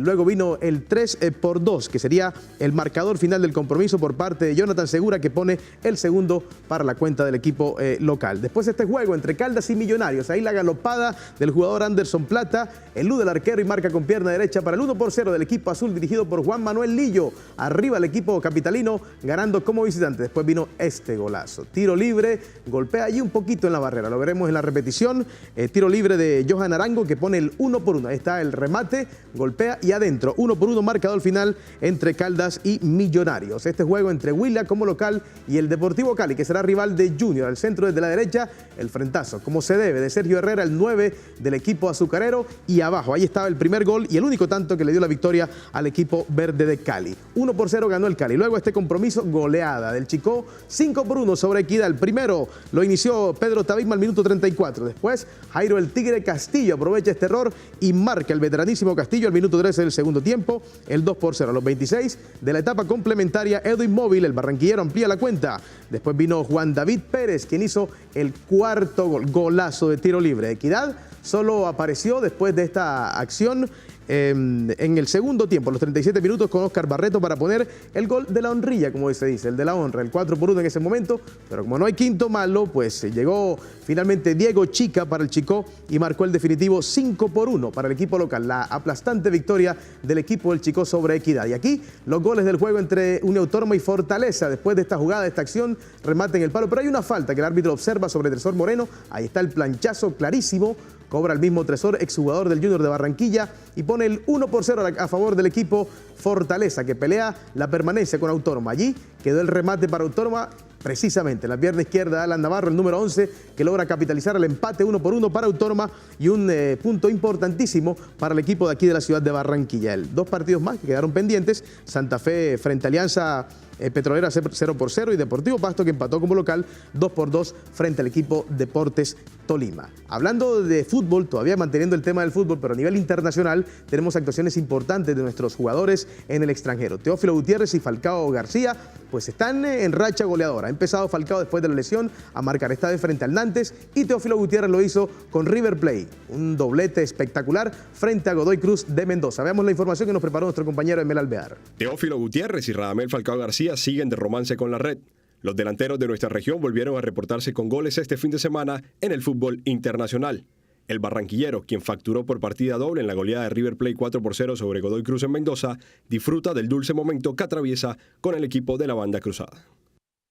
luego vino el 3-2, que sería el marcador final del compromiso por parte de Jonathan Segura, que pone el segundo para la cuenta del equipo local. Después este juego entre Caldas y Millonarios, ahí la galopada del jugador Anderson Plata, elude el arquero y marca con pierna derecha para el 1-0 del equipo azul dirigido por Juan Manuel Lillo. Arriba el equipo capitalino ganando como visitante. Después vino este golazo, tiro libre, golpea allí un poquito en la barrera, lo veremos en la repetición, tiro libre de Johan Arango que pone el 1-1, ahí está el remate, golpea y adentro, 1-1 marcador final entre Caldas y Millonarios. Este juego entre Huila como local y el Deportivo Cali, que será rival de Junior, al centro desde la derecha, el frentazo, como se debe, de Sergio Herrera, el 9 del equipo azucarero, y abajo, ahí estaba el primer gol y el único tanto que le dio la victoria al equipo verde de Cali. 1-0 ganó el Cali. Luego este compromiso, goleada del Chicó, 5-1 sobre Equidad. El primero lo inició Pedro Tabisma al minuto 34. Después, Jairo el Tigre Castillo aprovecha este error y marca el veteranísimo Castillo al minuto 13 del segundo tiempo, el 2-0. A los 26 de la etapa complementaria, Edwin Móvil, el barranquillero, amplía la cuenta. Después vino Juan David Pérez, quien hizo el cuarto gol, golazo de tiro libre. Equidad solo apareció después de esta acción en el segundo tiempo, a los 37 minutos, con Oscar Barreto para poner el gol de la honrilla, como se dice, el de la honra, el 4-1 en ese momento, pero como no hay quinto malo, pues llegó finalmente Diego Chica para el Chicó y marcó el definitivo 5-1 para el equipo local, la aplastante victoria del equipo del Chicó sobre Equidad. Y aquí los goles del juego entre Unión Autónoma y Fortaleza, después de esta jugada, de esta acción, remate en el palo, pero hay una falta que el árbitro observa sobre Tresor Moreno, ahí está el planchazo clarísimo, cobra el mismo Tresor, exjugador del Junior de Barranquilla, y pone el 1-0 a favor del equipo Fortaleza, que pelea la permanencia con Autónoma. Allí quedó el remate para Autónoma, precisamente la pierna izquierda de Alan Navarro, el número 11, que logra capitalizar el empate 1-1 para Autónoma y un punto importantísimo para el equipo de aquí de la ciudad de Barranquilla. Dos partidos más que quedaron pendientes, Santa Fe frente a Alianza Petrolera 0-0 y Deportivo Pasto, que empató como local 2-2 frente al equipo Deportes Tolima. Hablando de fútbol, todavía manteniendo el tema del fútbol, pero a nivel internacional tenemos actuaciones importantes de nuestros jugadores en el extranjero. Teófilo Gutiérrez y Falcao García pues están en racha goleadora. Ha empezado Falcao después de la lesión a marcar esta vez frente al Nantes y Teófilo Gutiérrez lo hizo con River Plate. Un doblete espectacular frente a Godoy Cruz de Mendoza. Veamos la información que nos preparó nuestro compañero Emel Alvear. Teófilo Gutiérrez y Radamel Falcao García siguen de romance con la red. Los delanteros de nuestra región volvieron a reportarse con goles este fin de semana en el fútbol internacional. El barranquillero, quien facturó por partida doble en la goleada de River Plate 4-0 sobre Godoy Cruz en Mendoza, disfruta del dulce momento que atraviesa con el equipo de la banda cruzada.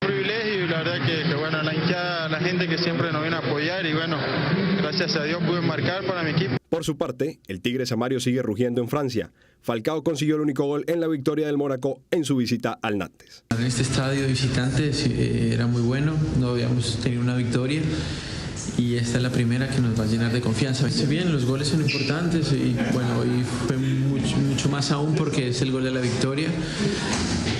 Un privilegio y la verdad que bueno, la hinchada, la gente que siempre nos viene a apoyar y bueno, gracias a Dios pude marcar para mi equipo. Por su parte, el Tigre Samario sigue rugiendo en Francia. Falcao consiguió el único gol en la victoria del Mónaco en su visita al Nantes. En este estadio de visitantes era muy bueno, no habíamos tenido una victoria y esta es la primera que nos va a llenar de confianza. Estoy bien, los goles son importantes y bueno, hoy fue mucho más aún porque es el gol de la victoria.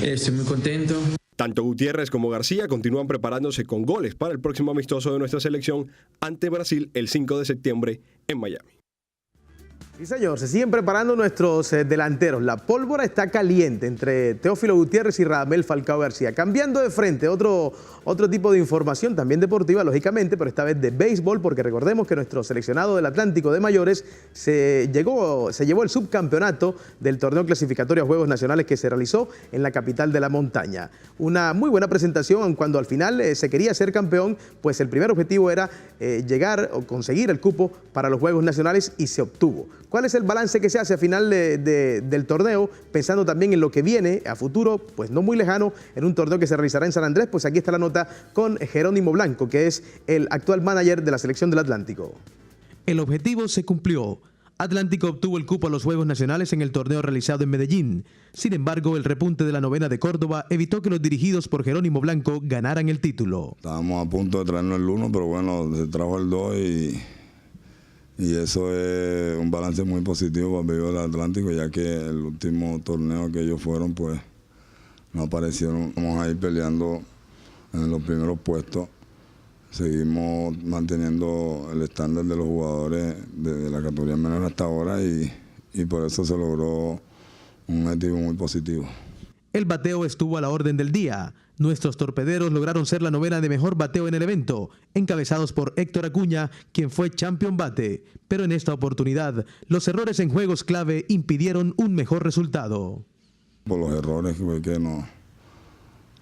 Estoy muy contento. Tanto Gutiérrez como García continúan preparándose con goles para el próximo amistoso de nuestra selección ante Brasil el 5 de septiembre en Miami. Sí, señor, se siguen preparando nuestros delanteros. La pólvora está caliente entre Teófilo Gutiérrez y Radamel Falcao García. Cambiando de frente, otro tipo de información, también deportiva, lógicamente, pero esta vez de béisbol, porque recordemos que nuestro seleccionado del Atlántico de mayores se llevó el subcampeonato del torneo clasificatorio a Juegos Nacionales que se realizó en la capital de la montaña. Una muy buena presentación, cuando al final se quería ser campeón, pues el primer objetivo era llegar o conseguir el cupo para los Juegos Nacionales y se obtuvo. ¿Cuál es el balance que se hace a final del torneo? Pensando también en lo que viene a futuro, pues no muy lejano, en un torneo que se realizará en San Andrés, pues aquí está la nota con Jerónimo Blanco, que es el actual manager de la selección del Atlántico. El objetivo se cumplió. Atlántico obtuvo el cupo a los Juegos Nacionales en el torneo realizado en Medellín. Sin embargo, el repunte de la novena de Córdoba evitó que los dirigidos por Jerónimo Blanco ganaran el título. Estábamos a punto de traernos el 1, pero bueno, se trajo el 2 y eso es un balance muy positivo para el Bello del Atlántico, ya que el último torneo que ellos fueron, pues no aparecieron. Vamos a ir peleando en los primeros puestos. Seguimos manteniendo el estándar de los jugadores de la categoría menor hasta ahora y por eso se logró un objetivo muy positivo. El bateo estuvo a la orden del día. Nuestros torpederos lograron ser la novena de mejor bateo en el evento, encabezados por Héctor Acuña, quien fue champion bate. Pero en esta oportunidad, los errores en juegos clave impidieron un mejor resultado. Por los errores que no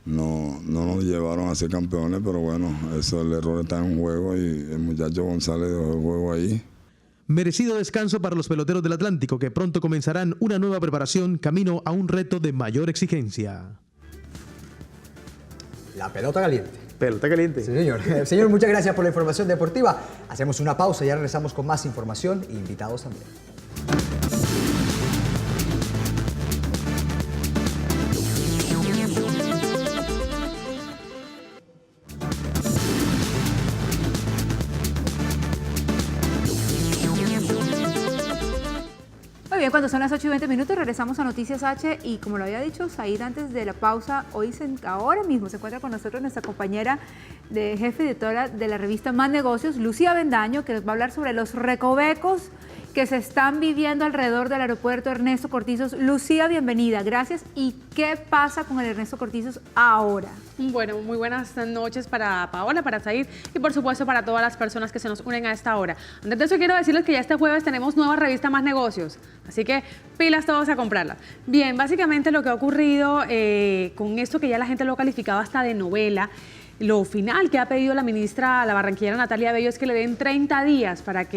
nos llevaron a ser campeones, pero bueno, eso, el error está en un juego y el muchacho González dejó el juego ahí. Merecido descanso para los peloteros del Atlántico, que pronto comenzarán una nueva preparación camino a un reto de mayor exigencia. La pelota caliente. Pelota caliente. Sí, señor. Señor, muchas gracias por la información deportiva. Hacemos una pausa y ya regresamos con más información e invitados también. Muy bien, cuando son las 8:20, regresamos a Noticias H y como lo había dicho Said antes de la pausa, ahora mismo se encuentra con nosotros nuestra compañera de jefe editora de la revista Más Negocios, Lucía Avendaño, que nos va a hablar sobre los recovecos que se están viviendo alrededor del aeropuerto Ernesto Cortizos. Lucía, bienvenida, gracias. ¿Y qué pasa con el Ernesto Cortizos ahora? Bueno, muy buenas noches para Paola, para Said y por supuesto para todas las personas que se nos unen a esta hora. Antes de eso quiero decirles que ya este jueves tenemos nueva revista Más Negocios, así que pilas todos a comprarla. Bien, básicamente lo que ha ocurrido con esto que ya la gente lo ha calificado hasta de novela, lo final que ha pedido la ministra, la barranquillera Natalia Bello, es que le den 30 días para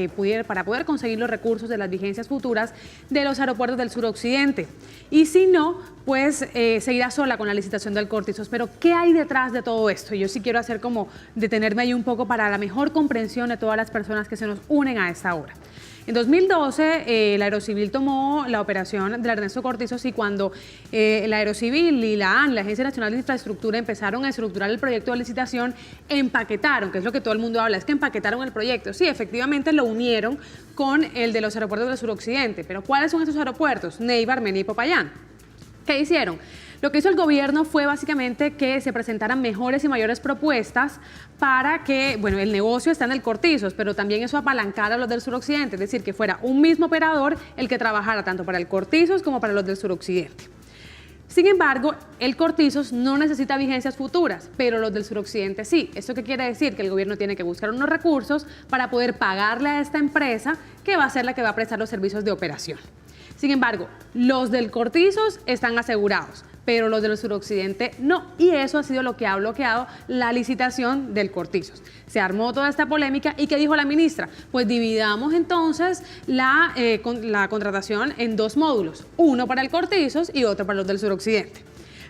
poder conseguir los recursos de las vigencias futuras de los aeropuertos del suroccidente. Y si no, pues seguirá sola con la licitación del Cortizos. Pero, ¿qué hay detrás de todo esto? Yo sí quiero hacer como detenerme ahí un poco para la mejor comprensión de todas las personas que se nos unen a esta hora. En 2012, la Aerocivil tomó la operación del Ernesto Cortizos y cuando la Aerocivil y la AN, la Agencia Nacional de Infraestructura, empezaron a estructurar el proyecto de licitación, empaquetaron, que es lo que todo el mundo habla, es que empaquetaron el proyecto. Sí, efectivamente lo unieron con el de los aeropuertos del suroccidente. Pero ¿cuáles son estos aeropuertos? Neiva, Armenia y Popayán. ¿Qué hicieron? Lo que hizo el gobierno fue básicamente que se presentaran mejores y mayores propuestas para que, bueno, el negocio está en el Cortizos, pero también eso apalancara a los del suroccidente, es decir, que fuera un mismo operador el que trabajara tanto para el Cortizos como para los del suroccidente. Sin embargo, el Cortizos no necesita vigencias futuras, pero los del suroccidente sí. ¿Esto qué quiere decir? Que el gobierno tiene que buscar unos recursos para poder pagarle a esta empresa que va a ser la que va a prestar los servicios de operación. Sin embargo, los del Cortizos están asegurados, pero los del suroccidente no, y eso ha sido lo que ha bloqueado la licitación del Cortizos. Se armó toda esta polémica y ¿qué dijo la ministra? Pues dividamos entonces la contratación en dos módulos, uno para el Cortizos y otro para los del suroccidente.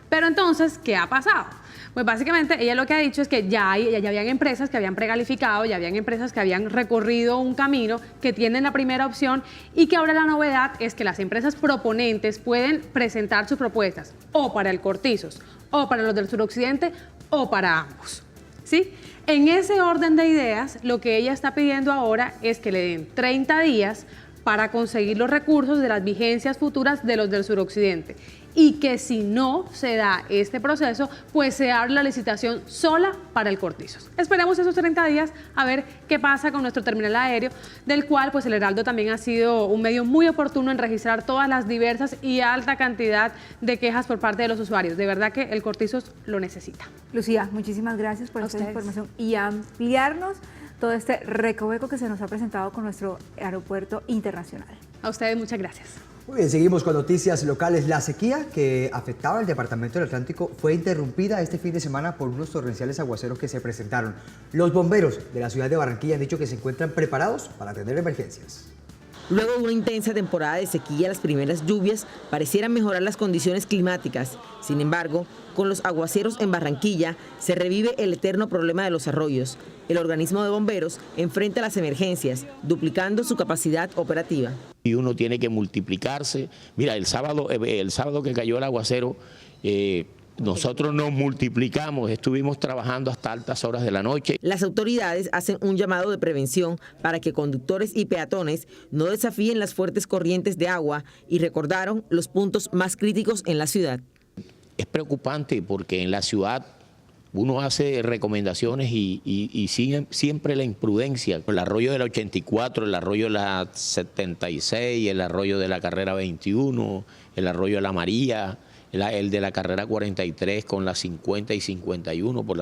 Pero entonces, ¿qué ha pasado? Pues básicamente ella lo que ha dicho es que ya habían empresas que habían precalificado, ya habían empresas que habían recorrido un camino, que tienen la primera opción y que ahora la novedad es que las empresas proponentes pueden presentar sus propuestas o para el Cortizos, o para los del suroccidente, o para ambos, ¿sí? En ese orden de ideas, lo que ella está pidiendo ahora es que le den 30 días para conseguir los recursos de las vigencias futuras de los del suroccidente y que si no se da este proceso, pues se abre la licitación sola para el Cortizos. Esperemos esos 30 días a ver qué pasa con nuestro terminal aéreo, del cual pues el Heraldo también ha sido un medio muy oportuno en registrar todas las diversas y alta cantidad de quejas por parte de los usuarios. De verdad que el Cortizos lo necesita. Lucía, muchísimas gracias por esta información y ampliarnos todo este recoveco que se nos ha presentado con nuestro aeropuerto internacional. A ustedes muchas gracias. Muy bien, seguimos con noticias locales. La sequía que afectaba al departamento del Atlántico fue interrumpida este fin de semana por unos torrenciales aguaceros que se presentaron. Los bomberos de la ciudad de Barranquilla han dicho que se encuentran preparados para atender emergencias. Luego de una intensa temporada de sequía, las primeras lluvias parecieran mejorar las condiciones climáticas. Sin embargo, con los aguaceros en Barranquilla, se revive el eterno problema de los arroyos. El organismo de bomberos enfrenta las emergencias, duplicando su capacidad operativa. Y uno tiene que multiplicarse. Mira, el sábado que cayó el aguacero, nosotros nos multiplicamos, estuvimos trabajando hasta altas horas de la noche. Las autoridades hacen un llamado de prevención para que conductores y peatones no desafíen las fuertes corrientes de agua y recordaron los puntos más críticos en la ciudad. Es preocupante porque en la ciudad uno hace recomendaciones y siempre la imprudencia. El arroyo de la 84, el arroyo de la 76, el arroyo de la carrera 21, el arroyo de la María, el de la carrera 43 con la 50 y 51 por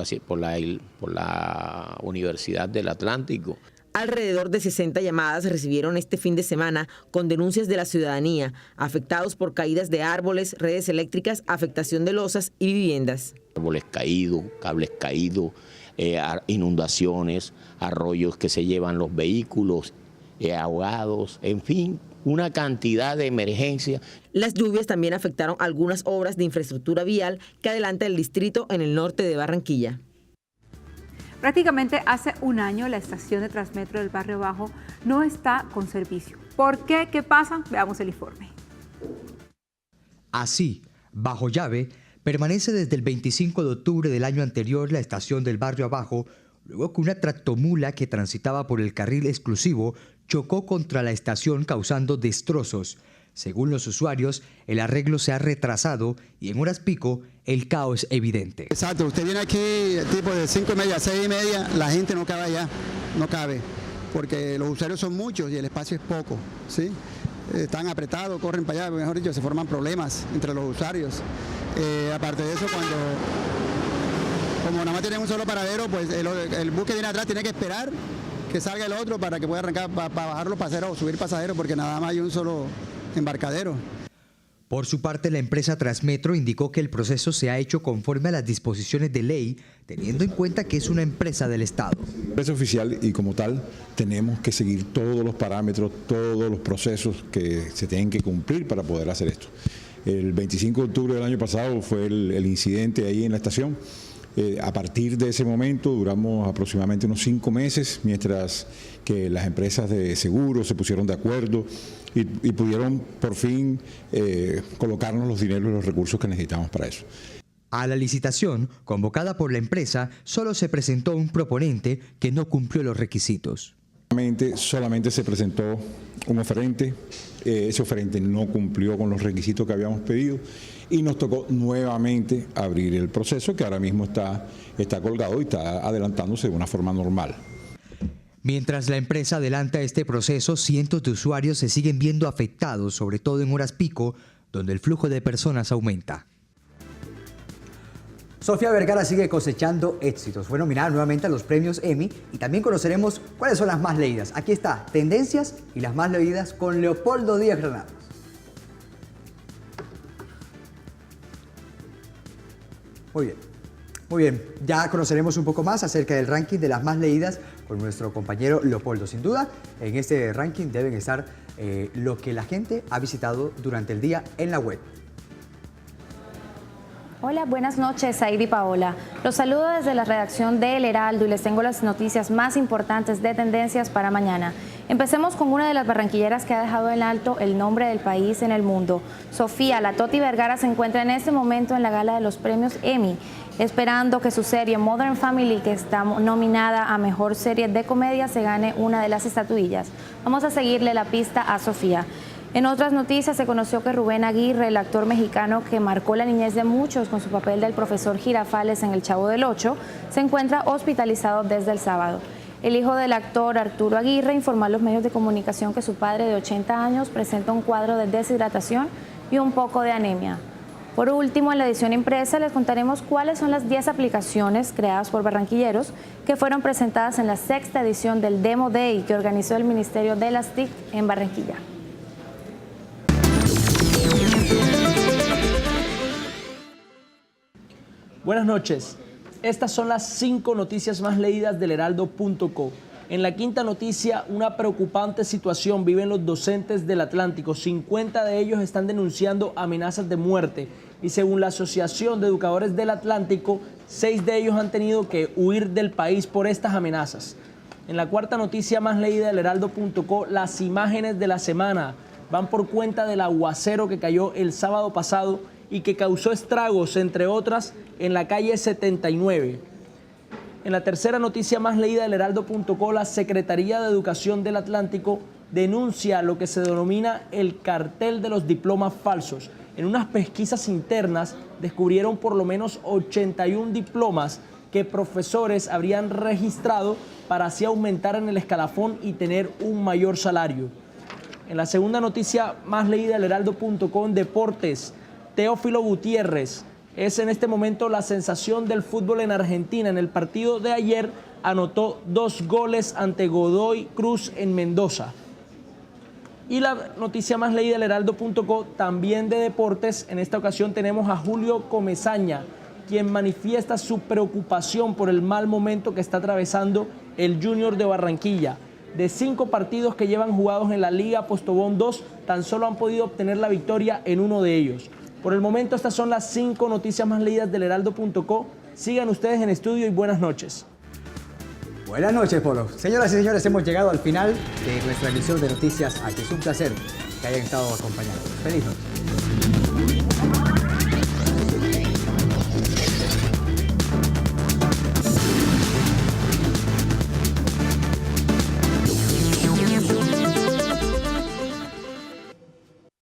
la Universidad del Atlántico. Alrededor de 60 llamadas recibieron este fin de semana con denuncias de la ciudadanía, afectados por caídas de árboles, redes eléctricas, afectación de losas y viviendas. Árboles caídos, cables caídos, inundaciones, arroyos que se llevan los vehículos, ahogados, en fin, una cantidad de emergencias. Las lluvias también afectaron algunas obras de infraestructura vial que adelanta el distrito en el norte de Barranquilla. Prácticamente hace un año la estación de Transmetro del Barrio Bajo no está con servicio. ¿Por qué? ¿Qué pasa? Veamos el informe. Así, bajo llave, permanece desde el 25 de octubre del año anterior la estación del Barrio Abajo, luego que una tractomula que transitaba por el carril exclusivo chocó contra la estación causando destrozos. Según los usuarios, el arreglo se ha retrasado y en horas pico el caos es evidente. Exacto, usted viene aquí tipo de 5:30, 6:30, la gente no cabe allá, no cabe, porque los usuarios son muchos y el espacio es poco, ¿sí? Están apretados, corren para allá, mejor dicho, se forman problemas entre los usuarios. Aparte de eso, como nada más tienen un solo paradero, pues el bus que viene atrás tiene que esperar que salga el otro para que pueda arrancar, para bajar los pasajeros o subir pasajeros, porque nada más hay un solo embarcadero. Por su parte, la empresa Transmetro indicó que el proceso se ha hecho conforme a las disposiciones de ley, teniendo en cuenta que es una empresa del Estado. Empresa oficial y como tal tenemos que seguir todos los parámetros, todos los procesos que se tienen que cumplir para poder hacer esto. El 25 de octubre del año pasado fue el incidente ahí en la estación. A partir de ese momento duramos aproximadamente unos 5 meses, mientras que las empresas de seguros se pusieron de acuerdo y pudieron por fin colocarnos los dineros y los recursos que necesitamos para eso. A la licitación, convocada por la empresa, solo se presentó un proponente que no cumplió los requisitos. Solamente se presentó un oferente, ese oferente no cumplió con los requisitos que habíamos pedido y nos tocó nuevamente abrir el proceso que ahora mismo está colgado y está adelantándose de una forma normal. Mientras la empresa adelanta este proceso, cientos de usuarios se siguen viendo afectados, sobre todo en horas pico, donde el flujo de personas aumenta. Sofía Vergara sigue cosechando éxitos. Fue nominada nuevamente a los premios Emmy y también conoceremos cuáles son las más leídas. Aquí está, tendencias y las más leídas con Leopoldo Díaz Granados. Muy bien. Ya conoceremos un poco más acerca del ranking de las más leídas con nuestro compañero Leopoldo. Sin duda, en este ranking deben estar lo que la gente ha visitado durante el día en la web. Hola, buenas noches, Said y Paola. Los saludo desde la redacción de El Heraldo y les tengo las noticias más importantes de tendencias para mañana. Empecemos con una de las barranquilleras que ha dejado en alto el nombre del país en el mundo. Sofía La Toti Vergara se encuentra en este momento en la gala de los premios Emmy, esperando que su serie Modern Family, que está nominada a Mejor Serie de Comedia, se gane una de las estatuillas. Vamos a seguirle la pista a Sofía. En otras noticias se conoció que Rubén Aguirre, el actor mexicano que marcó la niñez de muchos con su papel del profesor Girafales en El Chavo del Ocho, se encuentra hospitalizado desde el sábado. El hijo del actor, Arturo Aguirre, informó a los medios de comunicación que su padre de 80 años presenta un cuadro de deshidratación y un poco de anemia. Por último, en la edición impresa les contaremos cuáles son las 10 aplicaciones creadas por barranquilleros que fueron presentadas en la 6ª edición del Demo Day que organizó el Ministerio de las TIC en Barranquilla. Buenas noches. Estas son las 5 noticias más leídas del heraldo.co. En la quinta noticia, una preocupante situación viven los docentes del Atlántico. 50 de ellos están denunciando amenazas de muerte y según la Asociación de Educadores del Atlántico, 6 de ellos han tenido que huir del país por estas amenazas. En la cuarta noticia más leída del Heraldo.co, las imágenes de la semana van por cuenta del aguacero que cayó el sábado pasado y que causó estragos, entre otras, en la calle 79. En la tercera noticia más leída del Heraldo.co, la Secretaría de Educación del Atlántico denuncia lo que se denomina el cartel de los diplomas falsos. En unas pesquisas internas descubrieron por lo menos 81 diplomas que profesores habrían registrado para así aumentar en el escalafón y tener un mayor salario. En la segunda noticia más leída del Heraldo.co, en deportes, Teófilo Gutiérrez es en este momento la sensación del fútbol en Argentina. En el partido de ayer anotó 2 goles ante Godoy Cruz en Mendoza. Y la noticia más leída del Heraldo.co, también de deportes, en esta ocasión tenemos a Julio Comesaña, quien manifiesta su preocupación por el mal momento que está atravesando el Junior de Barranquilla. De 5 partidos que llevan jugados en la Liga Postobón 2, tan solo han podido obtener la victoria en uno de ellos. Por el momento, estas son las 5 noticias más leídas del Heraldo.co. Sigan ustedes en estudio y buenas noches. Buenas noches, Polo. Señoras y señores, hemos llegado al final de nuestra emisión de Noticias H. Es un placer que hayan estado acompañándonos. Feliz noche.